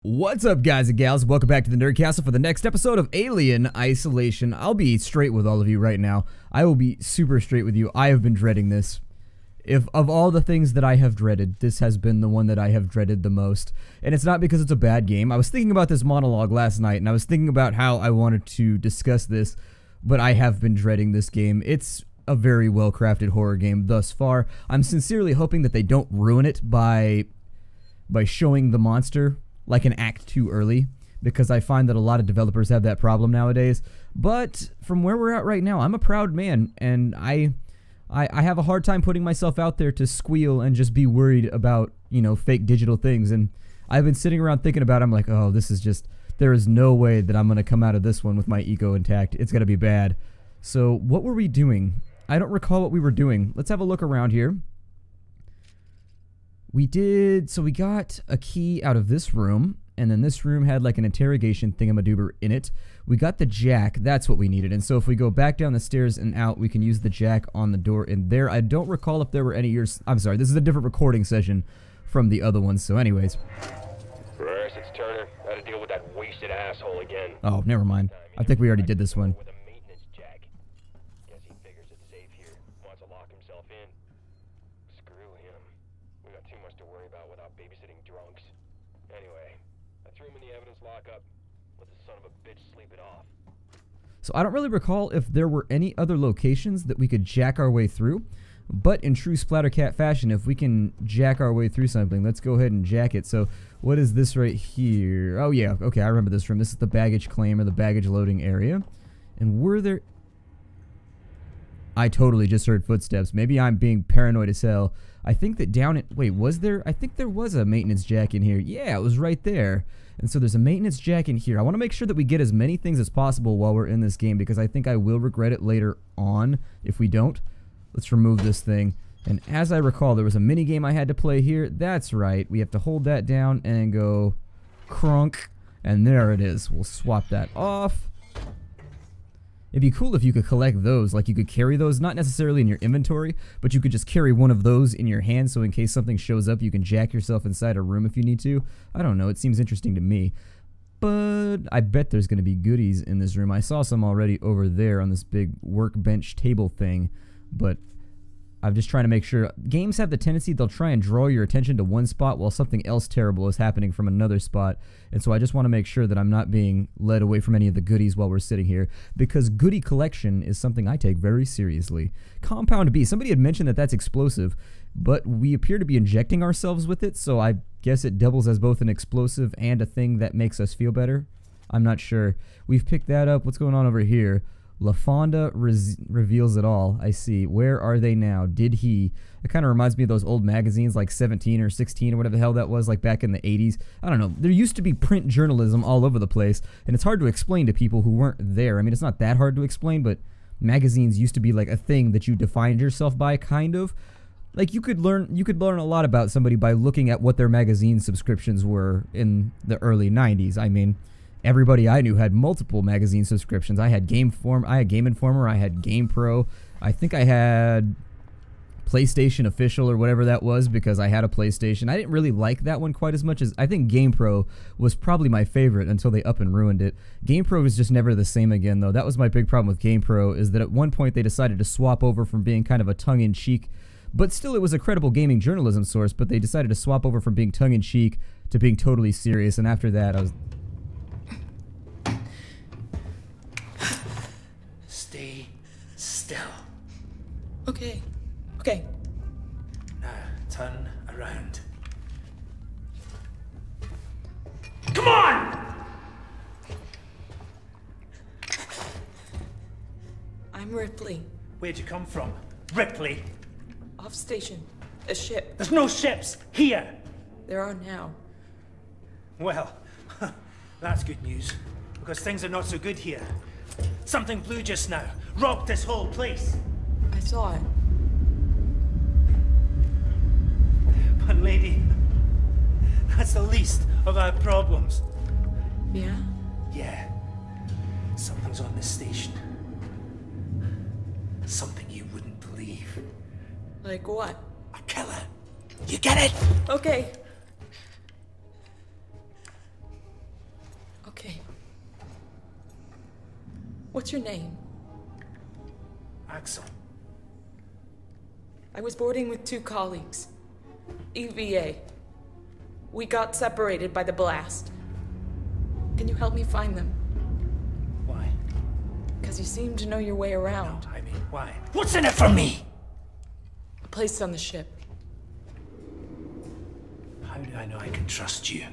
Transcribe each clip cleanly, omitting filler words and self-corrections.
What's up, guys and gals? Welcome back to the Nerd Castle for the next episode of Alien Isolation. I'll be straight with all of you right now. I will be super straight with you. I have been dreading this. If of all the things that I have dreaded, this has been the one that I have dreaded the most. And it's not because it's a bad game. I was thinking about this monologue last night, and I was thinking about how I wanted to discuss this, but I have been dreading this game. It's a very well-crafted horror game thus far. I'm sincerely hoping that they don't ruin it by showing the monster like an act too early, because I find that a lot of developers have that problem nowadays. But from where we're at right now, I'm a proud man, and I have a hard time putting myself out there to squeal and just be worried about, you know, fake digital things. And I've been sitting around thinking about it. I'm like, oh, this is just, there is no way that I'm going to come out of this one with my ego intact. It's going to be bad. So what were we doing? I don't recall what we were doing. Let's have a look around here. We got a key out of this room, and then this room had like an interrogation thingamadoober in it. We got the jack, that's what we needed, and so if we go back down the stairs and out, we can use the jack on the door in there. I don't recall if there were any years, I'm sorry, this is a different recording session from the other ones, so anyways. Reverse, it's Turner. Gotta deal with that wasted asshole again. Oh, never mind. I think we already did this one. With a maintenance jack. Guess he figures it's safe here. Wants to lock himself in. Screw him. We got too much to worry about without babysitting drunks. Anyway, I threw him in the evidence lockup. Let the son of a bitch sleep it off. So I don't really recall if there were any other locations that we could jack our way through, but in true Splattercat fashion, if we can jack our way through something, let's go ahead and jack it. So what is this right here? Oh yeah, okay, I remember this room. This is the baggage claim, or the baggage loading area. And were there... I totally just heard footsteps. Maybe I'm being paranoid as hell. I think that down it... Wait, was there... I think there was a maintenance jack in here. Yeah, it was right there. And so there's a maintenance jack in here. I want to make sure that we get as many things as possible while we're in this game, because I think I will regret it later on if we don't. Let's remove this thing. And as I recall, there was a mini game I had to play here. That's right. We have to hold that down and go crunk. And there it is. We'll swap that off. It'd be cool if you could collect those, like you could carry those, not necessarily in your inventory, but you could just carry one of those in your hand, so in case something shows up, you can jack yourself inside a room if you need to. I don't know, it seems interesting to me. But I bet there's going to be goodies in this room. I saw some already over there on this big workbench table thing, but I'm just trying to make sure. Games have the tendency, they'll try and draw your attention to one spot while something else terrible is happening from another spot. And so I just want to make sure that I'm not being led away from any of the goodies while we're sitting here, because goodie collection is something I take very seriously. Compound B, somebody had mentioned that that's explosive, but we appear to be injecting ourselves with it, so I guess it doubles as both an explosive and a thing that makes us feel better. I'm not sure. We've picked that up. What's going on over here? LaFonda reveals it all. I see. Where are they now? Did he? It kind of reminds me of those old magazines like 17 or 16 or whatever the hell that was, like back in the 80s. I don't know. There used to be print journalism all over the place, and it's hard to explain to people who weren't there. I mean, it's not that hard to explain, but magazines used to be like a thing that you defined yourself by, kind of. Like you could learn a lot about somebody by looking at what their magazine subscriptions were in the early 90s. I mean, everybody I knew had multiple magazine subscriptions. I had Game Informer, I had GamePro. I think I had PlayStation Official or whatever that was, because I had a PlayStation. I didn't really like that one quite as much as... I think GamePro was probably my favorite until they up and ruined it. GamePro was just never the same again, though. That was my big problem with GamePro, is that at one point they decided to swap over from being kind of a tongue-in-cheek... But still, it was a credible gaming journalism source, but they decided to swap over from being tongue-in-cheek to being totally serious, and after that, I was... Stay still. Okay. Okay. Now, turn around. Come on! I'm Ripley. Where'd you come from? Ripley? Off station. A ship. There's no ships here! There are now. Well, that's good news, because things are not so good here. Something blue just now. Rocked this whole place. I saw it. But lady, that's the least of our problems. Yeah? Yeah. Something's on this station. Something you wouldn't believe. Like what? A killer. You get it? Okay. What's your name? Axel. I was boarding with 2 colleagues. EVA. We got separated by the blast. Can you help me find them? Why? Because you seem to know your way around. No, I mean, why? What's in it for me? A place on the ship. How do I know I can trust you?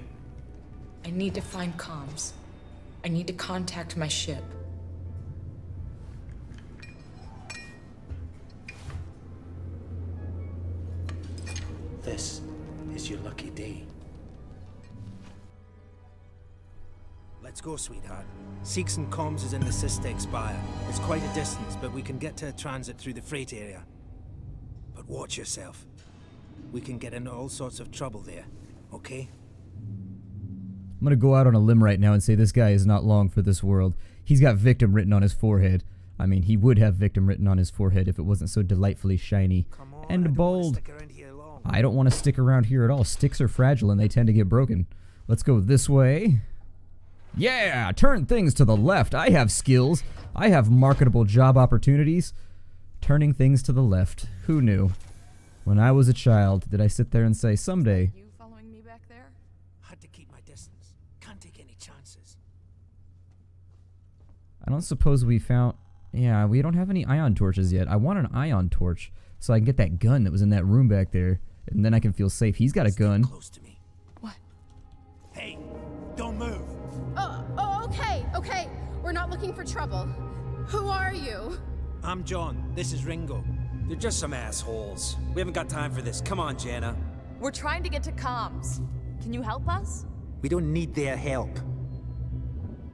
I need to find comms. I need to contact my ship. This is your lucky day. Let's go, sweetheart. Seeks and Comms is in the Systech Spire. It's quite a distance, but we can get to a transit through the freight area. But watch yourself. We can get into all sorts of trouble there, okay? I'm gonna go out on a limb right now and say this guy is not long for this world. He's got victim written on his forehead. I mean, he would have victim written on his forehead if it wasn't so delightfully shiny and bold. I don't want to stick around here at all. Sticks are fragile and they tend to get broken. Let's go this way. Yeah, turn things to the left. I have skills. I have marketable job opportunities. Turning things to the left. Who knew? When I was a child, did I sit there and say, someday... You following me back there? Had to keep my distance. Can't take any chances. I don't suppose we found... Yeah, we don't have any ion torches yet. I want an ion torch so I can get that gun that was in that room back there. And then I can feel safe. He's got a gun. Close to me. What? Hey, don't move. Okay. We're not looking for trouble. Who are you? I'm John. This is Ringo. They're just some assholes. We haven't got time for this. Come on, Jana. We're trying to get to comms. Can you help us? We don't need their help.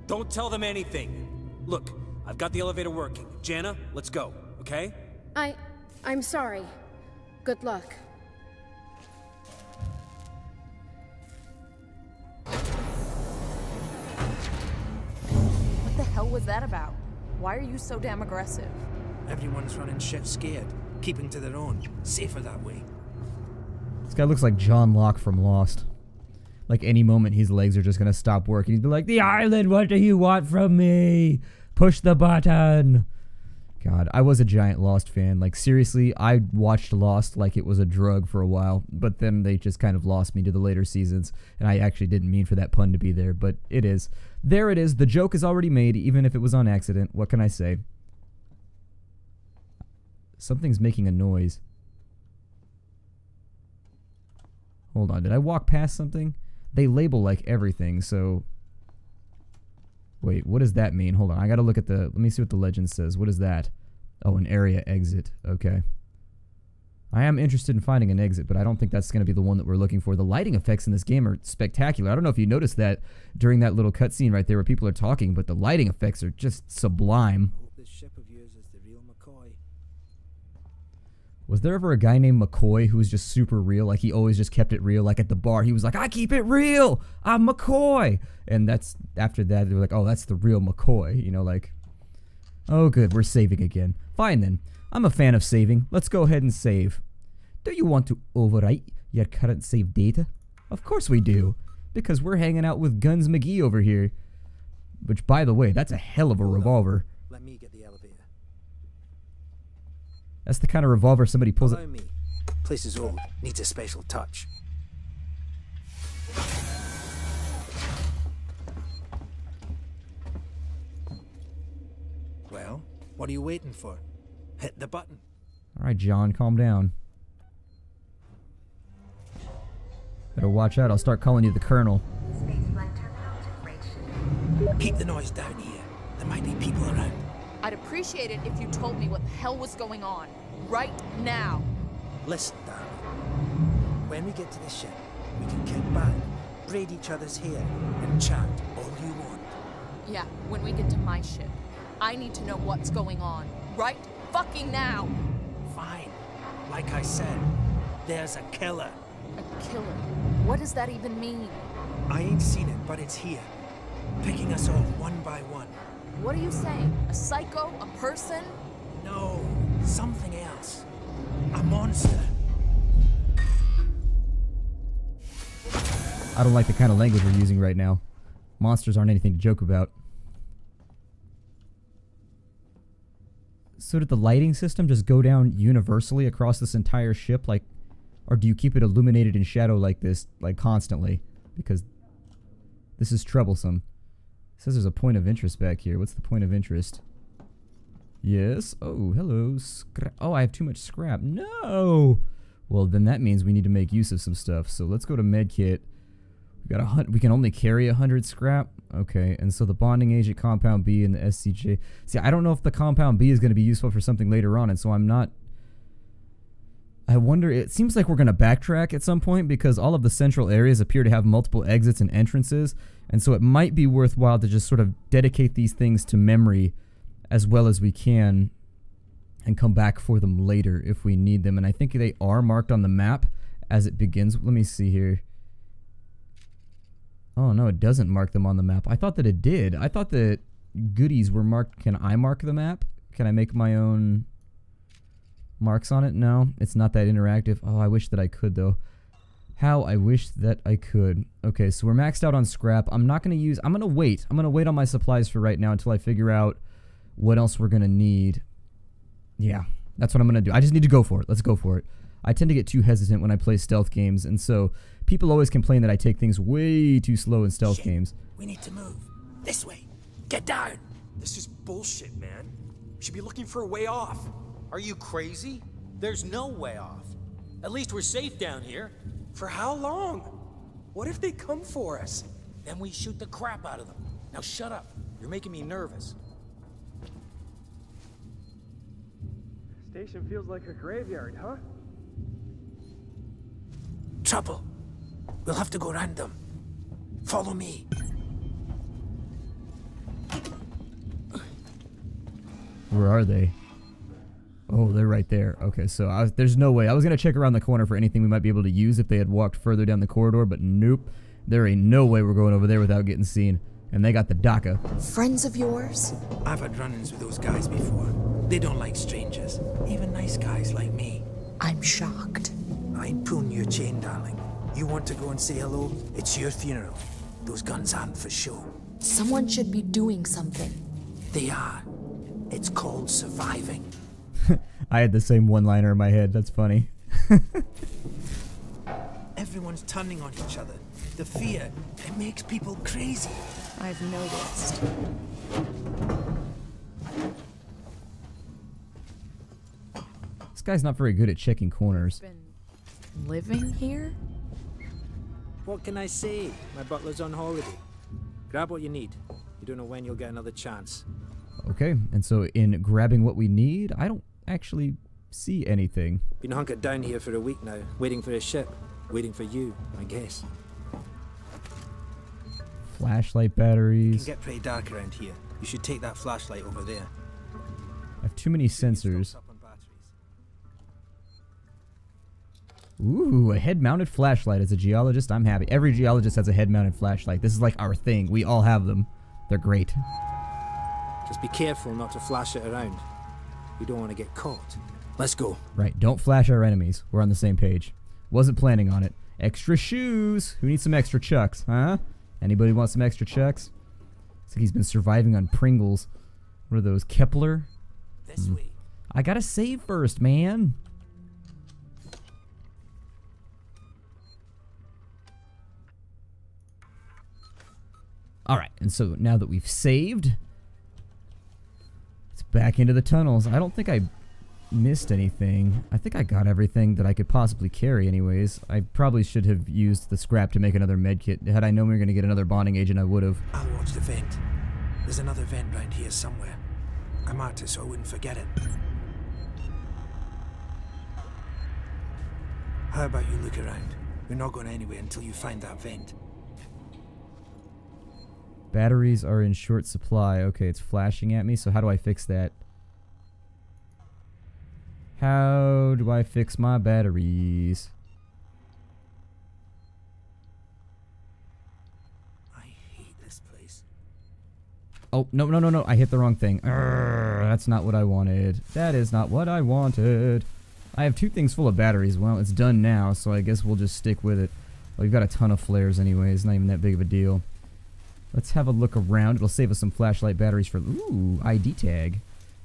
Don't tell them anything. Look, I've got the elevator working. Jana, let's go, okay? I'm sorry. Good luck. What the hell was that about? Why are you so damn aggressive? Everyone's running shit scared. Keeping to their own. Safer that way. This guy looks like John Locke from Lost. Like any moment his legs are just gonna stop working. He'd be like, the island, what do you want from me? Push the button. God, I was a giant Lost fan. Like, seriously, I watched Lost like it was a drug for a while, but then they just kind of lost me to the later seasons, and I actually didn't mean for that pun to be there, but it is. There it is. The joke is already made, even if it was on accident. What can I say? Something's making a noise. Hold on, did I walk past something? They label, like, everything, so... Wait, what does that mean? Hold on, I gotta look at the... Let me see what the legend says. What is that? Oh, an area exit. Okay. I am interested in finding an exit, but I don't think that's gonna be the one that we're looking for. The lighting effects in this game are spectacular. I don't know if you noticed that during that little cutscene right there where people are talking, but the lighting effects are just sublime. I hope this ship of yours is the real McCoy. Was there ever a guy named McCoy who was just super real? Like, he always just kept it real. Like, at the bar, he was like, I keep it real. I'm McCoy. And that's, after that, they were like, oh, that's the real McCoy. You know, like, oh, good, we're saving again. Fine, then. I'm a fan of saving. Let's go ahead and save. Do you want to overwrite your current save data? Of course we do. Because we're hanging out with Guns McGee over here. Which, by the way, that's a hell of a revolver. Let me get the elevator. That's the kind of revolver somebody pulls Follow me. Place is old. Needs a special touch. Well, what are you waiting for? Hit the button. Alright, John, calm down. Better watch out, I'll start calling you the Colonel. Keep the noise down here. There might be people around. I'd appreciate it if you told me what the hell was going on. Right now. Listen, darling. When we get to the ship, we can kick back, braid each other's hair, and chat all you want. Yeah, when we get to my ship. I need to know what's going on. Right fucking now. Fine. Like I said, there's a killer. A killer? What does that even mean? I ain't seen it, but it's here. Picking us off one by one. What are you saying? A psycho? A person? No, something else. A monster. I don't like the kind of language we're using right now. Monsters aren't anything to joke about. So did the lighting system just go down universally across this entire ship, like, or do you keep it illuminated in shadow like this, like constantly? Because this is troublesome. It says there's a point of interest back here. What's the point of interest? Yes. Oh, hello. Oh, I have too much scrap. No. Well, then that means we need to make use of some stuff. So let's go to medkit. We got we can only carry 100 scrap. Okay, and so the bonding agent compound B and the SCJ. See, I don't know if the compound B is going to be useful for something later on, and so I'm not. I wonder. It seems like we're going to backtrack at some point because all of the central areas appear to have multiple exits and entrances, and so it might be worthwhile to just sort of dedicate these things to memory as well as we can and come back for them later if we need them. And I think they are marked on the map as it begins. Let me see here. Oh, no, it doesn't mark them on the map. I thought that it did. I thought that goodies were marked. Can I mark the map? Can I make my own marks on it? No, it's not that interactive. Oh, I wish that I could, though. How I wish that I could. Okay, so we're maxed out on scrap. I'm not going to use... I'm going to wait. I'm going to wait on my supplies for right now until I figure out what else we're going to need. Yeah, that's what I'm going to do. I just need to go for it. Let's go for it. I tend to get too hesitant when I play stealth games, and so people always complain that I take things way too slow in stealth games. We need to move. This way. Get down. This is bullshit, man. We should be looking for a way off. Are you crazy? There's no way off. At least we're safe down here. For how long? What if they come for us? Then we shoot the crap out of them. Now shut up. You're making me nervous. Station feels like a graveyard, huh? Trouble. We'll have to go round them. Follow me. Where are they? Oh, they're right there. Okay, so there's no way. I was going to check around the corner for anything we might be able to use if they had walked further down the corridor, but nope. There ain't no way we're going over there without getting seen. And they got the DACA. Friends of yours? I've had run-ins with those guys before. They don't like strangers. Even nice guys like me. I'm shocked. I ain't pulling your chain, darling. You want to go and say hello? It's your funeral. Those guns aren't for show. Someone should be doing something. They are. It's called surviving. I had the same one-liner in my head. That's funny. Everyone's turning on each other. The fear, it makes people crazy. I've noticed. This guy's not very good at checking corners. Been living here? What can I say? My butler's on holiday. Grab what you need. You don't know when you'll get another chance. Okay, and so in grabbing what we need, I don't actually see anything. Been hunkered down here for a week now, waiting for a ship. Waiting for you, I guess. Flashlight It batteries. can get pretty dark around here. You should take that flashlight over there. I have too many sensors. Ooh, a head-mounted flashlight. As a geologist, I'm happy. Every geologist has a head-mounted flashlight. This is like our thing. We all have them. They're great. Just be careful not to flash it around. You don't want to get caught. Let's go. Right, don't flash our enemies. We're on the same page. Wasn't planning on it. Extra shoes. Who needs some extra chucks, huh? Anybody want some extra chucks? It's like he's been surviving on Pringles. What are those, Kepler? This way. I gotta save first, man. Alright, and so now that we've saved, it's back into the tunnels. I don't think I missed anything. I think I got everything that I could possibly carry anyways. I probably should have used the scrap to make another medkit. Had I known we were going to get another bonding agent, I would have. I'll watch the vent. There's another vent round here somewhere. I marked it so I wouldn't forget it. How about you look around? We're not going anywhere until you find that vent. Batteries are in short supply. Okay, it's flashing at me, so how do I fix that? How do I fix my batteries? I hate this place. Oh, no. I hit the wrong thing. Urgh, that's not what I wanted. That is not what I wanted. I have 2 things full of batteries. Well, it's done now, so I guess we'll just stick with it. Well, we've got a ton of flares anyway. It's not even that big of a deal. Let's have a look around. It'll save us some flashlight batteries for... Ooh, ID tag.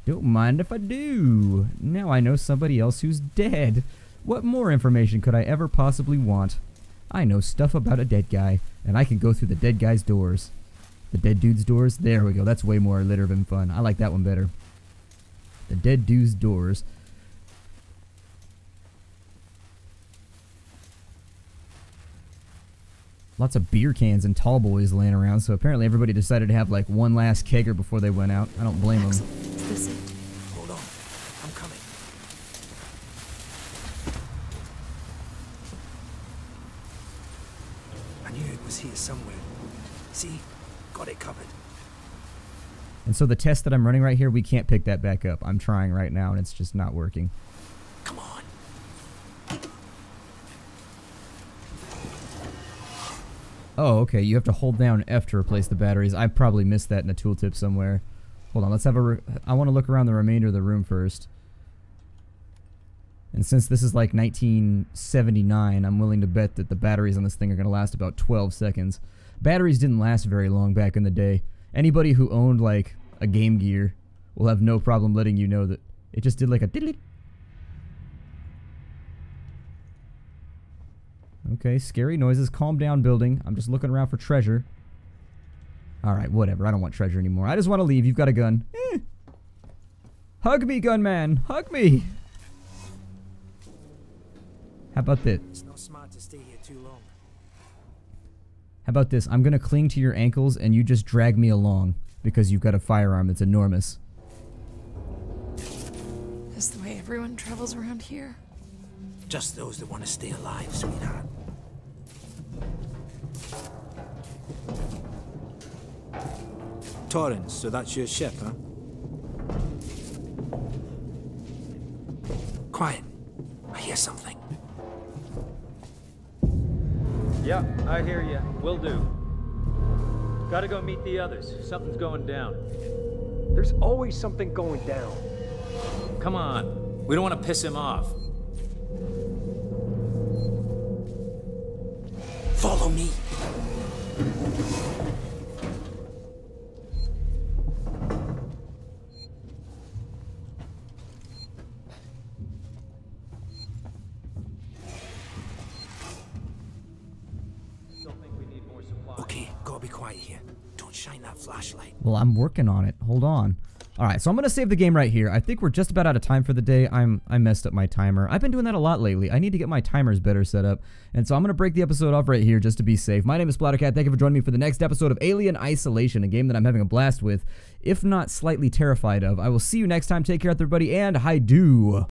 Don't mind if I do. Now I know somebody else who's dead. What more information could I ever possibly want? I know stuff about a dead guy, and I can go through the dead guy's doors. The dead dude's doors? There we go. That's way more alliterative and fun. I like that one better. The dead dude's doors. Lots of beer cans and tall boys laying around, so apparently everybody decided to have like one last kegger before they went out. I don't blame them. Is this it? Hold on. I'm coming. I knew it was here somewhere. See? Got it covered. And so the test that I'm running right here, we can't pick that back up. I'm trying right now, and it's just not working. Come on. Oh, okay. You have to hold down F to replace the batteries. I probably missed that in a tooltip somewhere. Hold on. Let's have a... I want to look around the remainder of the room first. And since this is like 1979, I'm willing to bet that the batteries on this thing are going to last about 12 seconds. Batteries didn't last very long back in the day. Anybody who owned like a Game Gear will have no problem letting you know that it just did like a diddly. Okay, scary noises. Calm down, building. I'm just looking around for treasure. Alright, whatever. I don't want treasure anymore. I just want to leave. You've got a gun. Hug me, gunman. Hug me. How about this? It's not smart to stay here too long. How about this? I'm going to cling to your ankles and you just drag me along because you've got a firearm that's enormous. Is the way everyone travels around here? Just those that want to stay alive, sweetheart. Torrance, so that's your ship, huh? Quiet. I hear something. Yeah, I hear you. Will do. Gotta go meet the others. Something's going down. There's always something going down. Come on. We don't want to piss him off. Follow me. Okay, gotta be quiet here. Don't shine that flashlight. Well, I'm working on it. Hold on. Alright, so I'm going to save the game right here. I think we're just about out of time for the day. I messed up my timer. I've been doing that a lot lately. I need to get my timers better set up. And so I'm going to break the episode off right here just to be safe. My name is Splattercat. Thank you for joining me for the next episode of Alien Isolation, a game that I'm having a blast with, if not slightly terrified of. I will see you next time. Take care, everybody, and hi-do.